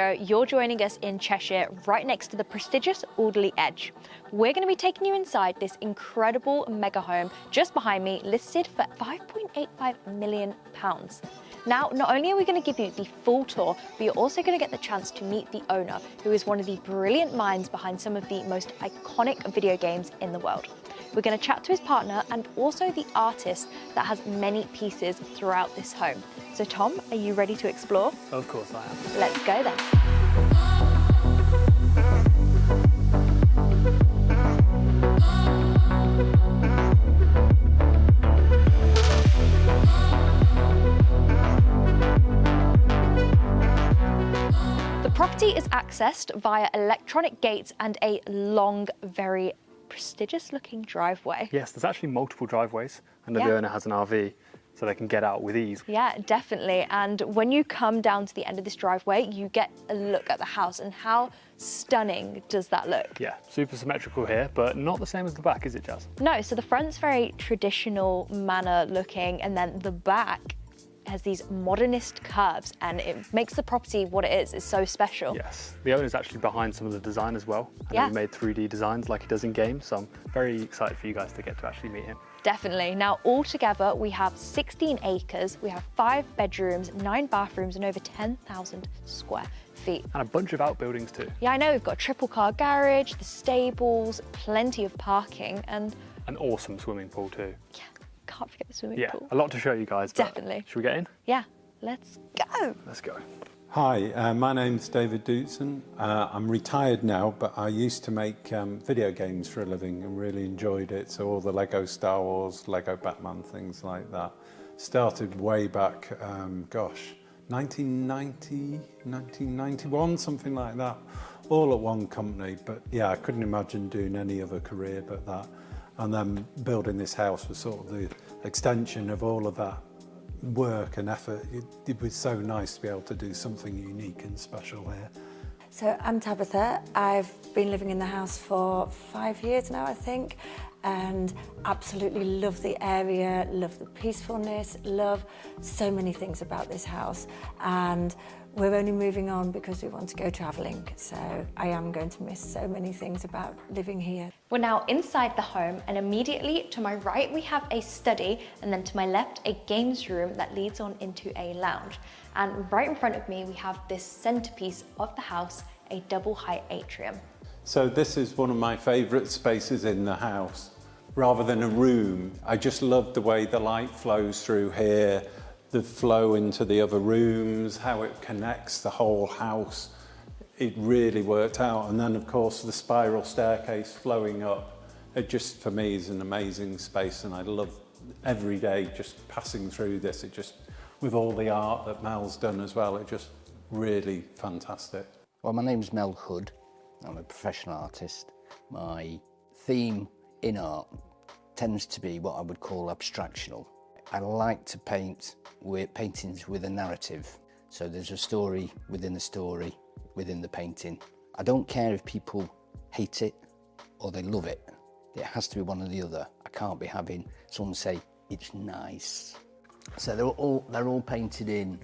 You're joining us in Cheshire, right next to the prestigious Alderley Edge. We're going to be taking you inside this incredible mega home just behind me, listed for £5.85 million. Now, not only are we going to give you the full tour, but you're also going to get the chance to meet the owner, who is one of the brilliant minds behind some of the most iconic video games in the world. We're going to chat to his partner and also the artist that has many pieces throughout this home. So Tom, are you ready to explore? Of course I am. Let's go then. The property is accessed via electronic gates and a long, very prestigious looking driveway. Yes, there's actually multiple driveways, and the owner has an RV, so they can get out with ease. Yeah, definitely. And when you come down to the end of this driveway, you get a look at the house, and how stunning does that look? Yeah, super symmetrical here, but not the same as the back, is it, Jazz? No, so the front's very traditional manner looking, and then the back has these modernist curves, and it makes the property what it is. It's so special. Yes, the owner's actually behind some of the design as well, and he made 3D designs like he does in games, so I'm very excited for you guys to get to actually meet him. Definitely. Now, altogether, we have 16 acres, we have 5 bedrooms, 9 bathrooms, and over 10,000 square feet. And a bunch of outbuildings too. Yeah, I know. We've got a triple car garage, the stables, plenty of parking, and an awesome swimming pool too. Yeah, can't forget the swimming pool. Yeah, a lot to show you guys. Definitely. Should we get in? Yeah, let's go. Let's go. Hi, my name's David Doak. I'm retired now, but I used to make video games for a living and really enjoyed it. So all the Lego Star Wars, Lego Batman, things like that. Started way back, 1990, 1991, something like that. All at one company, but yeah, I couldn't imagine doing any other career but that. And then building this house was sort of the extension of all of that work and effort. It was so nice to be able to do something unique and special here. So I'm Tabitha. I've been living in the house for 5 years now, I think, and absolutely love the area, love the peacefulness, love so many things about this house. And we're only moving on because we want to go travelling, so I am going to miss so many things about living here. We're now inside the home, and immediately to my right we have a study, and then to my left a games room that leads on into a lounge. And right in front of me we have this centerpiece of the house, a double height atrium. So this is one of my favourite spaces in the house. Rather than a room, I just love the way the light flows through here, the flow into the other rooms, how it connects the whole house. It really worked out. And then of course the spiral staircase flowing up. It just, for me, is an amazing space, and I love every day just passing through this. It just, with all the art that Mel's done as well, it just really fantastic. Well, my name's Mel Hood. I'm a professional artist. My theme in art tends to be what I would call abstractional. I like to paint with paintings with a narrative. So there's a story within the painting. I don't care if people hate it or they love it. It has to be one or the other. I can't be having someone say, it's nice. So they're all painted in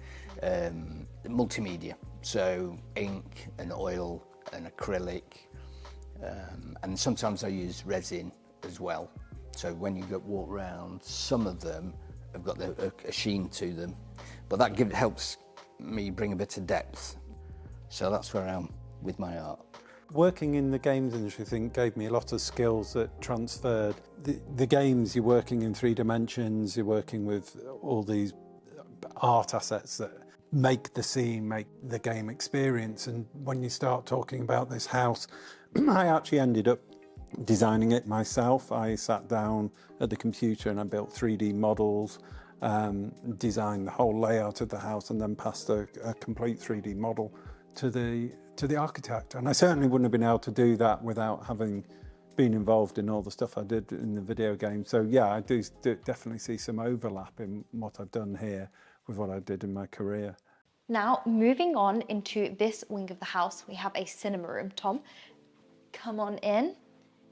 multimedia. So ink and oil and acrylic. And sometimes I use resin as well. So when you walk around, some of them have got a sheen to them, but that helps me bring a bit of depth. So that's where I am with my art. Working in the games industry, I think, gave me a lot of skills that transferred. The games, you're working in 3 dimensions, you're working with all these art assets that make the scene, make the game experience. And when you start talking about this house, I actually ended up designing it myself. I sat down at the computer and I built 3D models, designed the whole layout of the house, and then passed a complete 3D model to the architect. And I certainly wouldn't have been able to do that without having been involved in all the stuff I did in the video game. So yeah, I do definitely see some overlap in what I've done here with what I did in my career. Now, moving on into this wing of the house, we have a cinema room. Tom, come on in.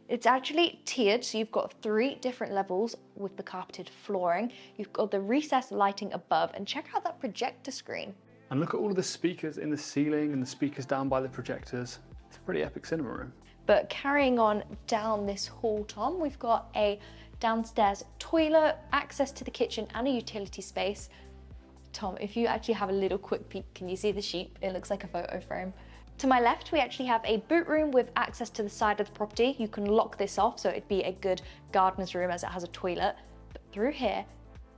It's actually tiered, so you've got 3 different levels with the carpeted flooring. You've got the recessed lighting above, and check out that projector screen. And look at all of the speakers in the ceiling and the speakers down by the projectors. It's a pretty epic cinema room. But carrying on down this hall, Tom, we've got a downstairs toilet, access to the kitchen and a utility space. Tom, if you actually have a little quick peek, can you see the sheep? It looks like a photo frame. To my left, we actually have a boot room with access to the side of the property. You can lock this off, so it'd be a good gardener's room as it has a toilet. But through here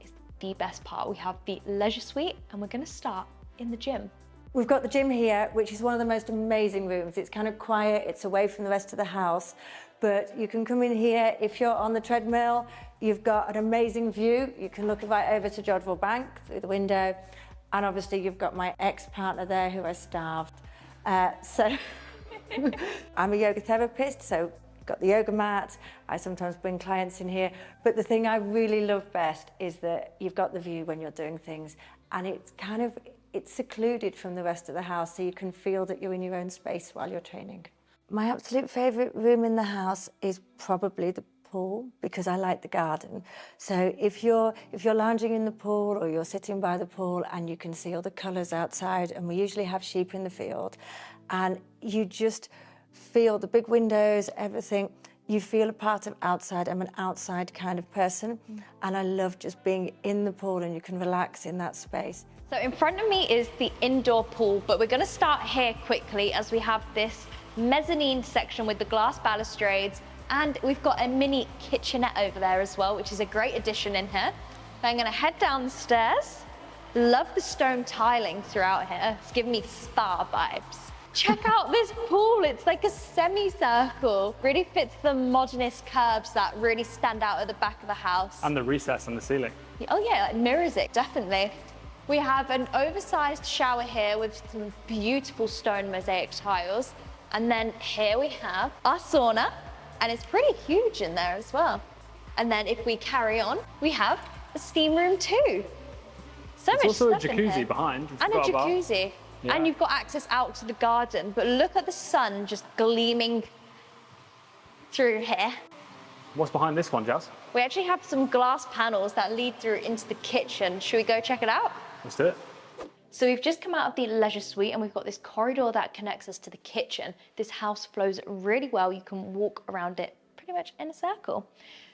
is the best part. We have the leisure suite, and we're gonna start in the gym. We've got the gym here, which is one of the most amazing rooms. It's kind of quiet, it's away from the rest of the house, but you can come in here. If you're on the treadmill, you've got an amazing view. You can look right over to Jodrell Bank through the window, and obviously you've got my ex-partner there who I starved. So I'm a yoga therapist, so got the yoga mat. I sometimes bring clients in here, but the thing I really love best is that you've got the view when you're doing things, and it's secluded from the rest of the house, so you can feel that you're in your own space while you're training. My absolute favourite room in the house is probably the pool, because I like the garden. So if you're lounging in the pool or you're sitting by the pool and you can see all the colours outside, and we usually have sheep in the field, and you just feel the big windows, everything, you feel a part of outside. I'm an outside kind of person, and I love just being in the pool, and you can relax in that space. So in front of me is the indoor pool, but we're gonna start here quickly as we have this mezzanine section with the glass balustrades, and we've got a mini kitchenette over there as well, which is a great addition in here. So I'm gonna head down the stairs. Love the stone tiling throughout here. It's giving me spa vibes. Check out this pool, it's like a semicircle. Really fits the modernist curves that really stand out at the back of the house. And the recess in the ceiling. Oh yeah, it mirrors it, definitely. We have an oversized shower here with some beautiful stone mosaic tiles. And then here we have our sauna, and it's pretty huge in there as well. And then if we carry on, we have a steam room too. So much also a stuff in jacuzzi here. behind. And a jacuzzi. Yeah. And you've got access out to the garden, but look at the sun just gleaming through here. What's behind this one, Jazz? We actually have some glass panels that lead through into the kitchen. Should we go check it out? Let's do it. So we've just come out of the leisure suite, and we've got this corridor that connects us to the kitchen. This house flows really well. You can walk around it pretty much in a circle.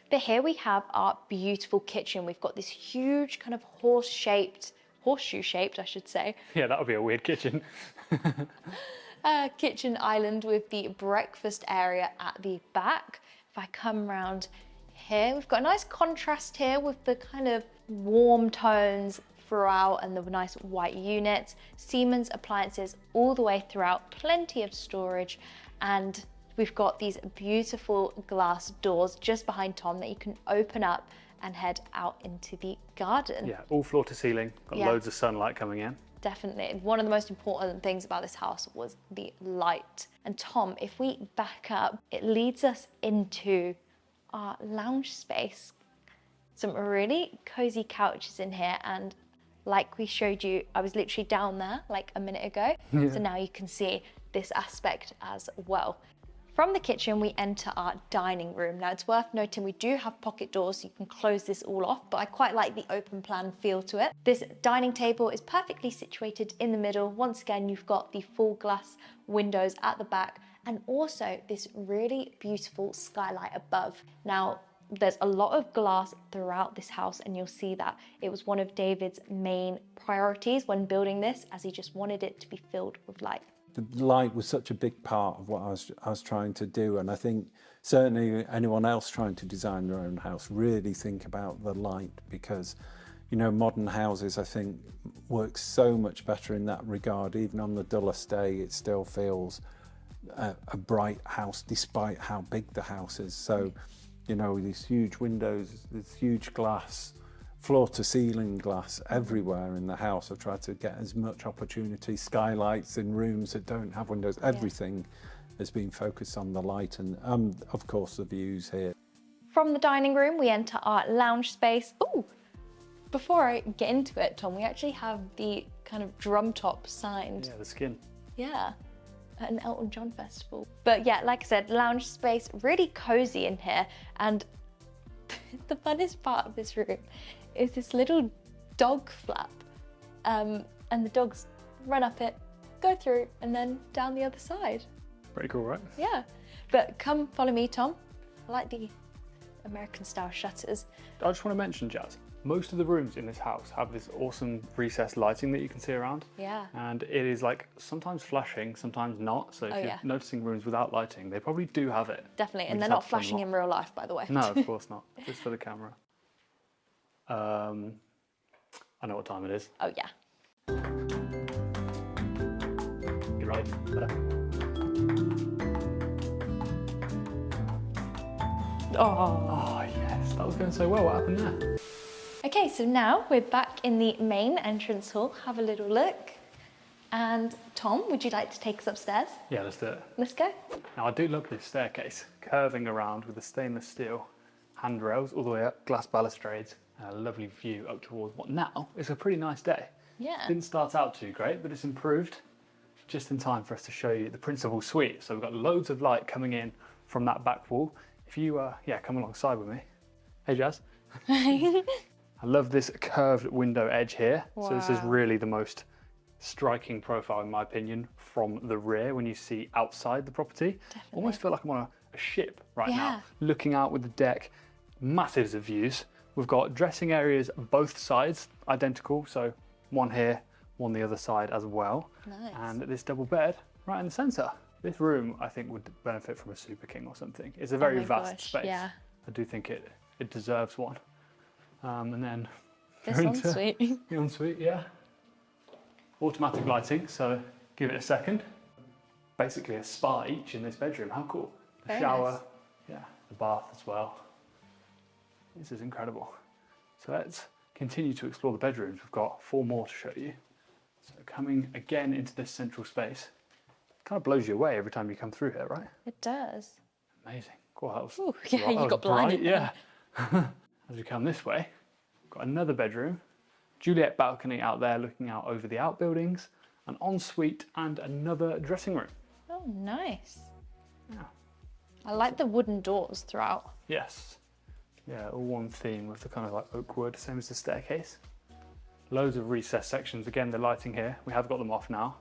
But here we have our beautiful kitchen. We've got this huge kind of horseshoe shaped, I should say. Yeah, that would be a weird kitchen. Kitchen island with the breakfast area at the back. If I come round here, we've got a nice contrast here with the kind of warm tones throughout and the nice white units. Siemens appliances all the way throughout, plenty of storage, and we've got these beautiful glass doors just behind Tom that you can open up and head out into the garden. Yeah, all floor to ceiling, got loads of sunlight coming in. Definitely. One of the most important things about this house was the light. And Tom, if we back up, it leads us into our lounge space. Some really cozy couches in here, and like we showed you, I was literally down there like a minute ago. Yeah. So now you can see this aspect as well. From the kitchen, we enter our dining room. Now it's worth noting we do have pocket doors, so you can close this all off, but I quite like the open plan feel to it. This dining table is perfectly situated in the middle. Once again, you've got the full glass windows at the back, and also this really beautiful skylight above. Now, there's a lot of glass throughout this house, and you'll see that it was one of David's main priorities when building this, as he just wanted it to be filled with light. The light was such a big part of what I was trying to do, and I think certainly anyone else trying to design their own house really think about the light, because you know, modern houses I think work so much better in that regard. Even on the dullest day it still feels a bright house despite how big the house is. So you know, these huge windows, this huge glass, floor to ceiling glass everywhere in the house. I've tried to get as much opportunity, skylights in rooms that don't have windows, everything has been focused on the light and of course the views here. From the dining room, we enter our lounge space. Oh, before I get into it, Tom, we actually have the kind of drum top signed. Yeah, the skin. Yeah. At an Elton John festival. But yeah, like I said, lounge space, really cozy in here. And the funnest part of this room is this little dog flap. And the dog's run up it, go through, and then down the other side. Pretty cool, right? Yeah, but come follow me, Tom. I like the American style shutters. I just want to mention, Jazz, most of the rooms in this house have this awesome recessed lighting that you can see around. Yeah. And it is like sometimes flashing, sometimes not. So if you're yeah. noticing rooms without lighting, they probably do have it. Definitely, We and just they're have not to turn them flashing off. in real life, by the way. No, of course not. Just for the camera. I know what time it is. Oh yeah. You ready? Oh yes, that was going so well. What happened there? Okay, so now we're back in the main entrance hall. Have a little look. And Tom, would you like to take us upstairs? Yeah, let's do it. Let's go. Now I do love this staircase, curving around with the stainless steel handrails all the way up, glass balustrades, and a lovely view up towards what now is a pretty nice day. Yeah. Didn't start out too great, but it's improved just in time for us to show you the principal suite. So we've got loads of light coming in from that back wall. If you, come alongside with me. Hey, Jazz. I love this curved window edge here. Wow. So this is really the most striking profile, in my opinion, from the rear when you see outside the property. Definitely. Almost feel like I'm on a ship right Yeah. now, looking out with the deck, massive of views. We've got dressing areas both sides, identical, so one here, one the other side as well. Nice. And this double bed right in the centre. This room, I think, would benefit from a Super King or something. It's a very my vast gosh, space. yeah. I do think it deserves one. And then This you're one's into sweet. the ensuite, yeah. Automatic lighting, so give it a second. Basically a spa each in this bedroom. How cool. The Very shower, nice. yeah, the bath as well. This is incredible. So let's continue to explore the bedrooms. We've got 4 more to show you. So coming again into this central space, kind of blows you away every time you come through here, right? It does. Amazing. Cool, that was, Ooh, yeah, that you was got bright, blinded yeah. As we come this way, got another bedroom, Juliet balcony out there looking out over the outbuildings, an ensuite and another dressing room. Oh, nice. Yeah. I like the wooden doors throughout. Yes. Yeah, all one theme with the kind of like oak wood, same as the staircase. Loads of recessed sections. Again, the lighting here, we have got them off now.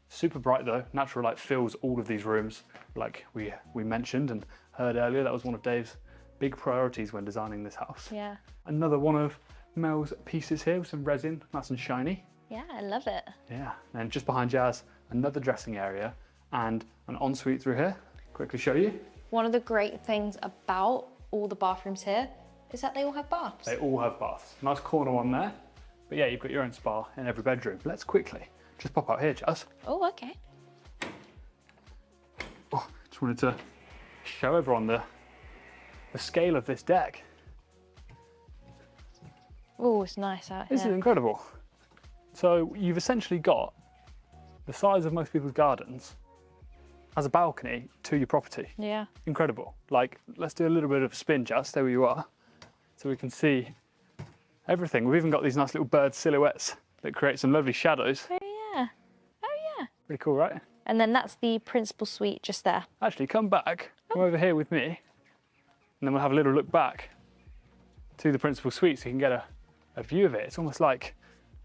Super bright though, natural light fills all of these rooms like we mentioned and heard earlier. That was one of Dave's big priorities when designing this house. Yeah. Another one of Mel's pieces here with some resin, nice and shiny. Yeah, I love it. Yeah, and just behind Jazz, another dressing area and an ensuite through here. Quickly show you. One of the great things about all the bathrooms here is that they all have baths. They all have baths. Nice corner one there. But yeah, you've got your own spa in every bedroom. Let's quickly just pop out here, Jazz. Oh, okay. Oh, just wanted to show everyone the scale of this deck. Oh, it's nice out This here. is incredible. So you've essentially got the size of most people's gardens as a balcony to your property. Yeah. Incredible. Like, let's do a little bit of a spin, Jazz. There you are. So we can see everything. We've even got these nice little bird silhouettes that create some lovely shadows. Oh, yeah. Oh, yeah. Pretty cool, right? And then that's the principal suite just there. Actually, come back, come over here with me, and then we'll have a little look back to the principal suite so you can get a view of it. It's almost like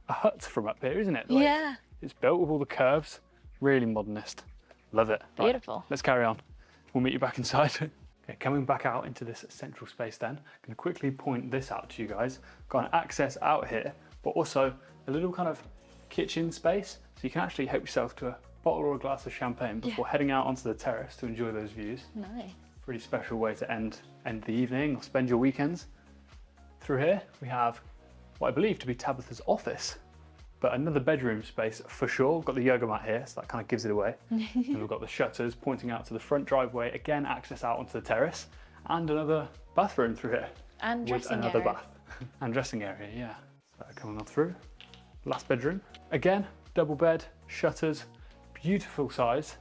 a hut from up here, isn't it? Like, Yeah. It's built with all the curves, really modernist. Love it. Right, Beautiful. let's carry on. We'll meet you back inside. Okay, coming back out into this central space then, I'm going to quickly point this out to you guys. Got an access out here, but also a little kind of kitchen space, so you can actually help yourself to a bottle or a glass of champagne before heading out onto the terrace to enjoy those views. Nice. Pretty special way to end the evening or spend your weekends. Through here, we have what I believe to be Tabitha's office, but another bedroom space for sure. We've got the yoga mat here, so that kind of gives it away. And we've got the shutters pointing out to the front driveway, again access out onto the terrace, and another bathroom through here. And With dressing another area. bath. And dressing area, yeah. So coming on through. Last bedroom. Again, double bed, shutters, beautiful size.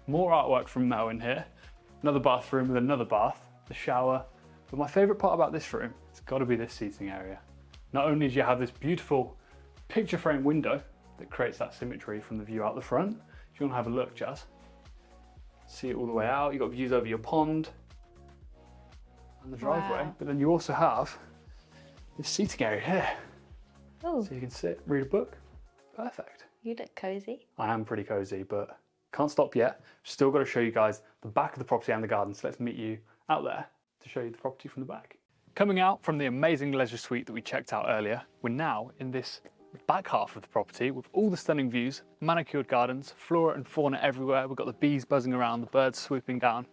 More artwork from Mel in here. Another bathroom with another bath, the shower. But my favourite part about this room, it's got to be this seating area. Not only do you have this beautiful picture frame window that creates that symmetry from the view out the front. If you want to have a look, Jazz, see it all the way out. You've got views over your pond and the driveway, Wow. but then you also have this seating area here. Oh, So you can sit, read a book. Perfect. You look cozy. I am pretty cozy, but can't stop yet. Still got to show you guys the back of the property and the garden, so let's meet you out there to show you the property from the back. Coming out from the amazing leisure suite that we checked out earlier, we're now in this back half of the property with all the stunning views, manicured gardens, flora and fauna everywhere. We've got the bees buzzing around, the birds swooping down.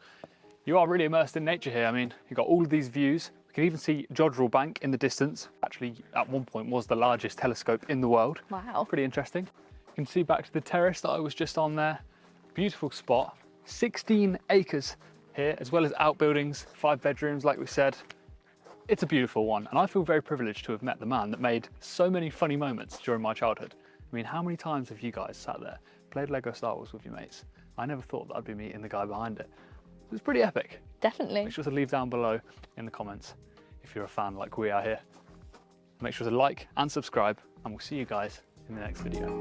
You are really immersed in nature here. I mean, you've got all of these views. We can even see Jodrell Bank in the distance. Actually, at one point was the largest telescope in the world. Wow. Pretty interesting. You can see back to the terrace that I was just on there. Beautiful spot. 16 acres here, as well as outbuildings, 5 bedrooms, like we said. It's a beautiful one, and I feel very privileged to have met the man that made so many funny moments during my childhood. I mean, how many times have you guys sat there, played Lego Star Wars with your mates? I never thought that I'd be meeting the guy behind it. It was pretty epic. Definitely. Make sure to leave down below in the comments if you're a fan like we are here. Make sure to like and subscribe, and we'll see you guys in the next video.